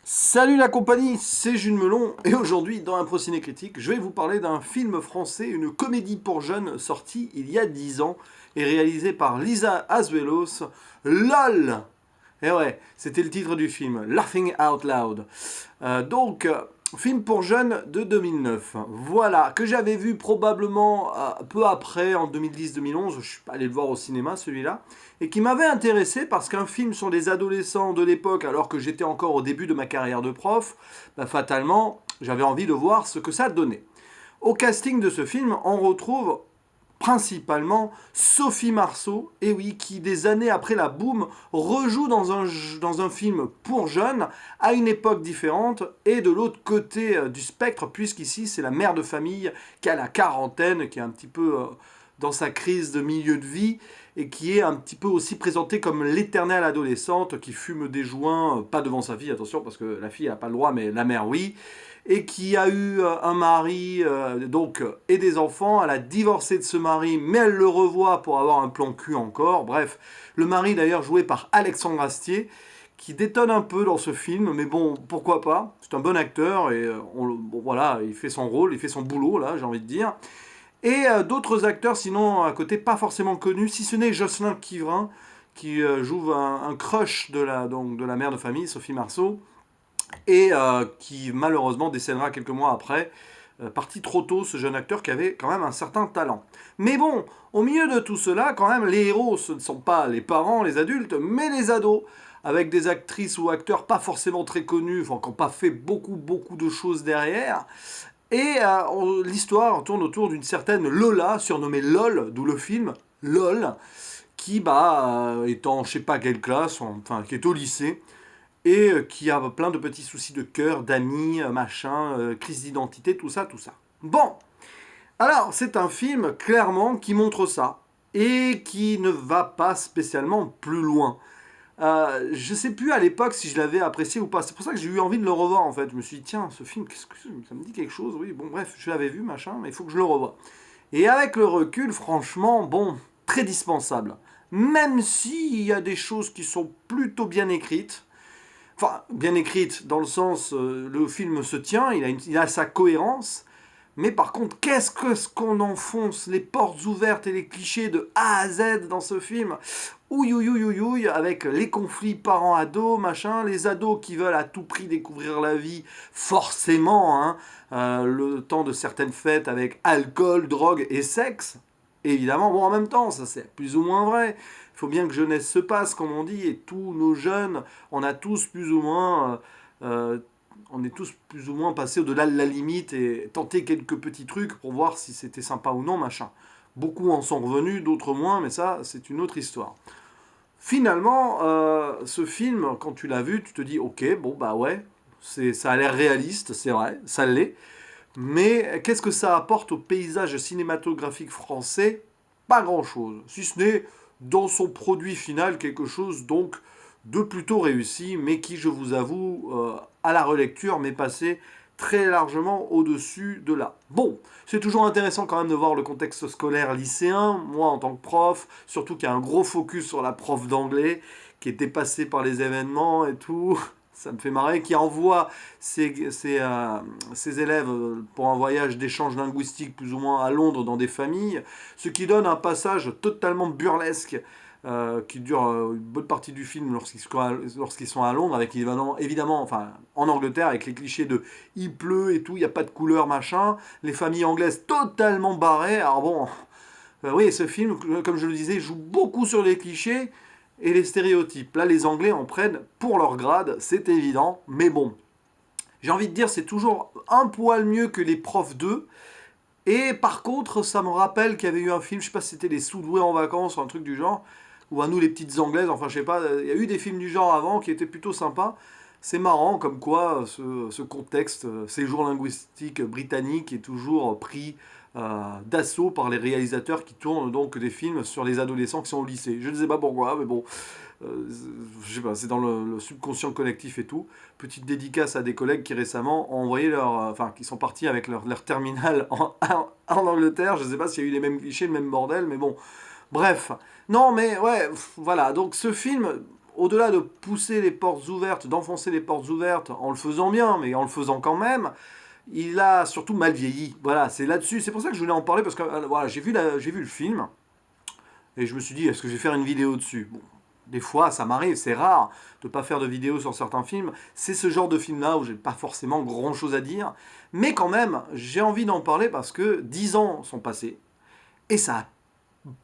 Salut la compagnie, c'est Jules Melon et aujourd'hui dans un Ciné Critique, je vais vous parler d'un film français, une comédie pour jeunes sortie il y a 10 ans et réalisée par Lisa Azuelos, LOL. Et ouais, c'était le titre du film, Laughing Out Loud. Film pour jeunes de 2009. Voilà, que j'avais vu probablement peu après, en 2010-2011, je suis pas allé le voir au cinéma celui-là, et qui m'avait intéressé parce qu'un film sur les adolescents de l'époque, alors que j'étais encore au début de ma carrière de prof, fatalement, j'avais envie de voir ce que ça donnait. Au casting de ce film, on retrouve principalement Sophie Marceau, et oui, qui des années après la boom rejoue dans un film pour jeunes à une époque différente et de l'autre côté du spectre, puisqu'ici c'est la mère de famille qui a la quarantaine, qui est un petit peu dans sa crise de milieu de vie et qui est un petit peu aussi présentée comme l'éternelle adolescente qui fume des joints, pas devant sa fille, attention, parce que la fille n'a pas le droit, mais la mère oui, et qui a eu un mari et des enfants. Elle a divorcé de ce mari, mais elle le revoit pour avoir un plan cul encore. Bref, le mari d'ailleurs joué par Alexandre Astier, qui détonne un peu dans ce film, mais bon, pourquoi pas. C'est un bon acteur et bon, voilà, il fait son rôle, il fait son boulot là, j'ai envie de dire. Et d'autres acteurs, sinon à côté, pas forcément connus, si ce n'est Jocelyn Quivrin, qui joue un crush de la mère de famille, Sophie Marceau, et qui malheureusement décédera quelques mois après, parti trop tôt, ce jeune acteur qui avait quand même un certain talent. Mais bon, au milieu de tout cela, quand même, les héros, ce ne sont pas les parents, les adultes, mais les ados, avec des actrices ou acteurs pas forcément très connus, enfin, qui n'ont pas fait beaucoup de choses derrière. Et l'histoire tourne autour d'une certaine Lola, surnommée LOL, d'où le film LOL, qui, est en je sais pas quelle classe, enfin, qui est au lycée, et qui a plein de petits soucis de cœur, d'amis, machin, crise d'identité, tout ça, tout ça. Bon, alors c'est un film clairement qui montre ça, et qui ne va pas spécialement plus loin. Je sais plus à l'époque si je l'avais apprécié ou pas. C'est pour ça que j'ai eu envie de le revoir en fait. Je me suis dit, tiens, ce film, qu'est-ce que ça me dit quelque chose. Oui, bon, bref, je l'avais vu, machin, mais il faut que je le revoie. Et avec le recul, franchement, bon, très dispensable. Même s'il y a des choses qui sont plutôt bien écrites. Enfin, bien écrites dans le sens, le film se tient, il a sa cohérence. Mais par contre, ce qu'on enfonce les portes ouvertes et les clichés de A à Z dans ce film. Ouïe, ouïe, ouïe, ouïe, ouïe, avec les conflits parents-ados, machin, les ados qui veulent à tout prix découvrir la vie, forcément, hein, le temps de certaines fêtes avec alcool, drogue et sexe. Évidemment, bon, en même temps, ça c'est plus ou moins vrai. Il faut bien que jeunesse se passe, comme on dit, et tous nos jeunes, on a tous plus ou moins on est tous plus ou moins passés au-delà de la limite et tenté quelques petits trucs pour voir si c'était sympa ou non, machin. Beaucoup en sont revenus, d'autres moins, mais ça, c'est une autre histoire. Finalement, ce film, quand tu l'as vu, tu te dis, ok, bon, bah ouais, ça a l'air réaliste, c'est vrai, ça l'est. Mais qu'est-ce que ça apporte au paysage cinématographique français? Pas grand-chose, si ce n'est dans son produit final quelque chose donc de plutôt réussi, mais qui, je vous avoue, à la relecture, m'est passé très largement au-dessus de là. Bon, c'est toujours intéressant quand même de voir le contexte scolaire lycéen, moi en tant que prof, surtout qu'il y a un gros focus sur la prof d'anglais, qui est dépassée par les événements et tout, ça me fait marrer, qui envoie ses élèves pour un voyage d'échange linguistique plus ou moins à Londres dans des familles, ce qui donne un passage totalement burlesque qui dure une bonne partie du film lorsqu'ils sont à Londres, avec évidemment, enfin, en Angleterre, avec les clichés de il pleut et tout, il n'y a pas de couleur, machin, les familles anglaises totalement barrées. Alors bon, oui, ce film, comme je le disais, joue beaucoup sur les clichés et les stéréotypes. Là, les Anglais en prennent pour leur grade, c'est évident, mais bon. J'ai envie de dire, c'est toujours un poil mieux que les profs d'eux. Et par contre, ça me rappelle qu'il y avait eu un film, je sais pas si c'était Les Sous-doués en vacances ou un truc du genre, ou à nous les petites anglaises, enfin je sais pas, il y a eu des films du genre avant qui étaient plutôt sympas. C'est marrant comme quoi ce contexte, séjour linguistique britannique est toujours pris d'assaut par les réalisateurs qui tournent donc des films sur les adolescents qui sont au lycée. Je ne sais pas pourquoi, mais bon, je sais pas, c'est dans le subconscient collectif et tout. Petite dédicace à des collègues qui récemment ont envoyé enfin, qui sont partis avec leur terminal en Angleterre. Je sais pas s'il y a eu les mêmes clichés, le même bordel, mais bon. Bref. Non, mais ouais, voilà. Donc ce film, au-delà de pousser les portes ouvertes, d'enfoncer les portes ouvertes en le faisant bien, mais en le faisant quand même, il a surtout mal vieilli. Voilà, c'est là-dessus. C'est pour ça que je voulais en parler, parce que voilà, j'ai vu le film, et je me suis dit, est-ce que je vais faire une vidéo dessus? Bon, des fois, ça m'arrive, c'est rare de ne pas faire de vidéo sur certains films. C'est ce genre de film-là où j'ai pas forcément grand-chose à dire. Mais quand même, j'ai envie d'en parler parce que 10 ans sont passés, et ça a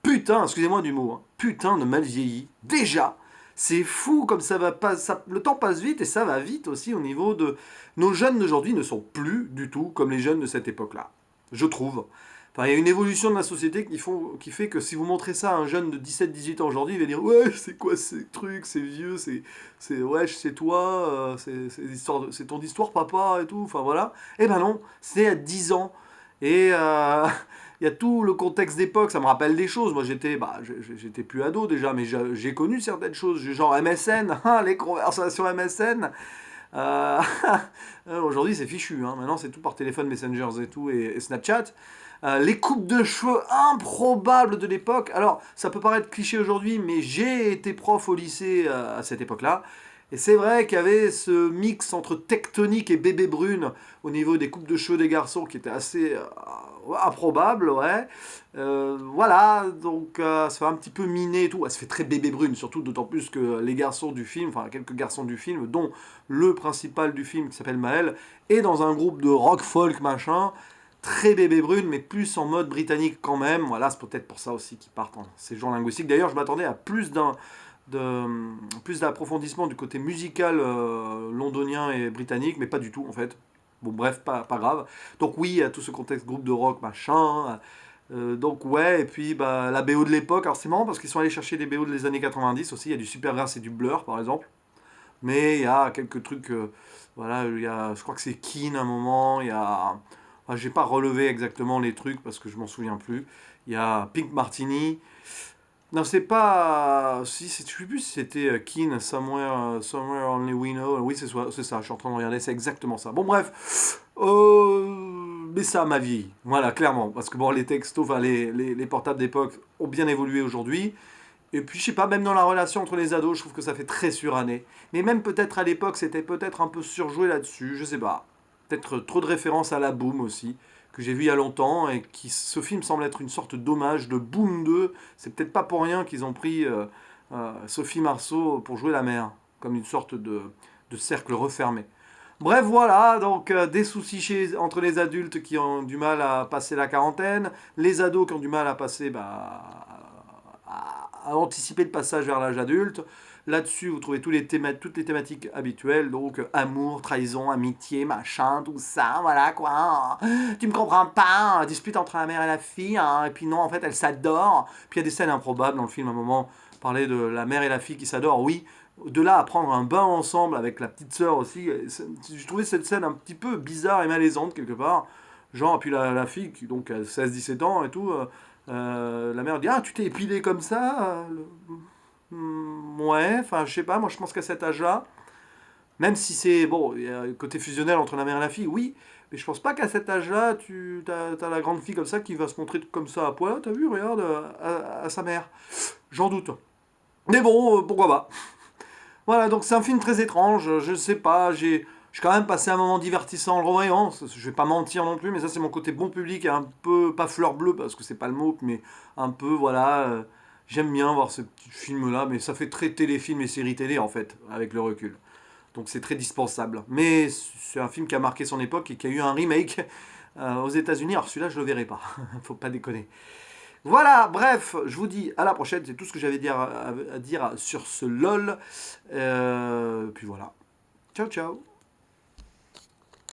putain, excusez-moi du mot, hein, putain de mal vieilli. Déjà, c'est fou comme ça va pas, le temps passe vite et ça va vite aussi au niveau de... Nos jeunes d'aujourd'hui ne sont plus du tout comme les jeunes de cette époque-là, je trouve. Enfin, il y a une évolution de la société qui fait que si vous montrez ça à un jeune de 17-18 ans aujourd'hui, il va dire ouais, c'est quoi ces trucs, c'est vieux, ouais, c'est toi, c'est ton histoire papa et tout, enfin voilà. Eh ben non, c'est à 10 ans. Et il y a tout le contexte d'époque, ça me rappelle des choses. Moi j'étais plus ado déjà, mais j'ai connu certaines choses, genre MSN, les conversations MSN. Euh, Aujourd'hui, c'est fichu. Hein. Maintenant, c'est tout par téléphone, Messengers et tout, et Snapchat. Les coupes de cheveux improbables de l'époque. Alors, ça peut paraître cliché aujourd'hui, mais j'ai été prof au lycée à cette époque-là. Et c'est vrai qu'il y avait ce mix entre tectonique et bébé brune au niveau des coupes de cheveux des garçons qui était assez improbable, ouais. Voilà, donc ça fait un petit peu miné et tout. Ça fait très bébé brune, surtout d'autant plus que les garçons du film, enfin quelques garçons du film, dont le principal du film qui s'appelle Maël, est dans un groupe de rock folk machin, très bébé brune, mais plus en mode britannique quand même. Voilà, c'est peut-être pour ça aussi qu'ils partent en séjour linguistique. D'ailleurs, je m'attendais à plus d'approfondissement du côté musical londonien et britannique, mais pas du tout en fait. Bon bref, pas grave. Donc oui, il y a tout ce contexte groupe de rock, machin. Donc ouais, et puis bah, la BO de l'époque, alors c'est marrant parce qu'ils sont allés chercher des BO des années 90 aussi, il y a du Supergrass et du Blur par exemple. Mais il y a quelques trucs, voilà, je crois que c'est Keane à un moment, il y a... Enfin, j'ai pas relevé exactement les trucs parce que je m'en souviens plus. Il y a Pink Martini. Non, c'est pas. Si, je sais plus si c'était Keen, Somewhere Only We Know. Oui, c'est ça, je suis en train de regarder, c'est exactement ça. Bon, bref. Mais ça m'a vieilli. Voilà, clairement. Parce que bon, les textos, enfin, les portables d'époque ont bien évolué aujourd'hui. Et puis, je sais pas, même dans la relation entre les ados, je trouve que ça fait très suranné. Mais même peut-être à l'époque, c'était peut-être un peu surjoué là-dessus, je sais pas. Peut-être trop de références à la Boom aussi, que j'ai vu il y a longtemps, et ce film semble être une sorte d'hommage de Boom 2. C'est peut-être pas pour rien qu'ils ont pris Sophie Marceau pour jouer la mère, comme une sorte de cercle refermé. Bref, voilà, donc des soucis entre les adultes qui ont du mal à passer la quarantaine, les ados qui ont du mal à passer, à anticiper le passage vers l'âge adulte. Là-dessus, vous trouvez toutes les thématiques habituelles, donc amour, trahison, amitié, machin, tout ça, voilà quoi. Tu me comprends pas, dispute entre la mère et la fille, hein, et puis non, en fait, elles s'adorent. Puis il y a des scènes improbables dans le film, à un moment, parler de la mère et la fille qui s'adorent, oui. De là à prendre un bain ensemble avec la petite sœur aussi, j'ai trouvé cette scène un petit peu bizarre et malaisante quelque part. Genre, puis la fille qui donc a 16-17 ans et tout, la mère dit ah tu t'es épilé comme ça ouais, enfin je sais pas, moi je pense qu'à cet âge-là, même si c'est bon, il y a un côté fusionnel entre la mère et la fille, oui, mais je pense pas qu'à cet âge-là t'as la grande fille comme ça qui va se montrer comme ça à poil, t'as vu, regarde, à sa mère. J'en doute. Mais bon, pourquoi pas. Voilà, donc c'est un film très étrange, je sais pas, j'ai quand même passé un moment divertissant en le revoyant, je vais pas mentir non plus, mais ça c'est mon côté bon public et un peu, pas fleur bleue parce que c'est pas le mot, mais un peu, voilà, j'aime bien voir ce petit film-là, mais ça fait très téléfilm et série télé en fait, avec le recul. Donc c'est très dispensable. Mais c'est un film qui a marqué son époque et qui a eu un remake aux États-Unis, alors celui-là je le verrai pas, faut pas déconner. Voilà, bref, je vous dis à la prochaine, c'est tout ce que j'avais à dire sur ce LOL. Puis voilà. Ciao, ciao.